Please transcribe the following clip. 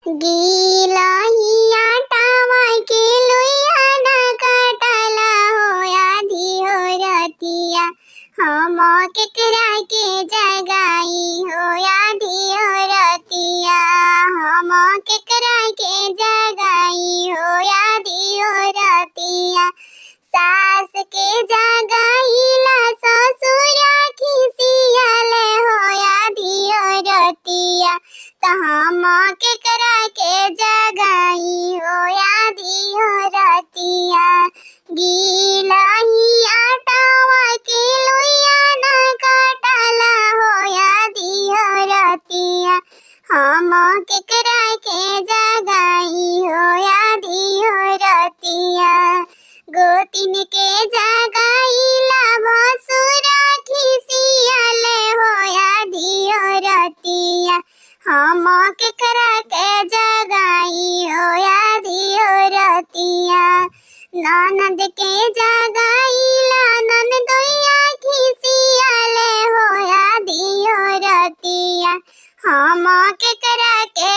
गिलहिया tower के लुइया न कटला होया धियो रतिया हम केकरा के जगाई होया धियो रतिया हम केकरा के जगाई होया धियो रतिया सास के जगाईला ससुरा खिसियाले होया धियो रतिया त हम केकरा के जगाई होया धियो रतिया गिलहिया टावा के लुइया न कटला होया धियो रतिया हम केकरा के जगाई होया धियो रतिया गोतिन के जगाईला भसुरा खिसियाले होया धियो रतिया हम केकरा के जगाई होया धियो रतिया ननद के जगाईला ननदोइया खिसियाले होया धियो रतिया हम केकरा के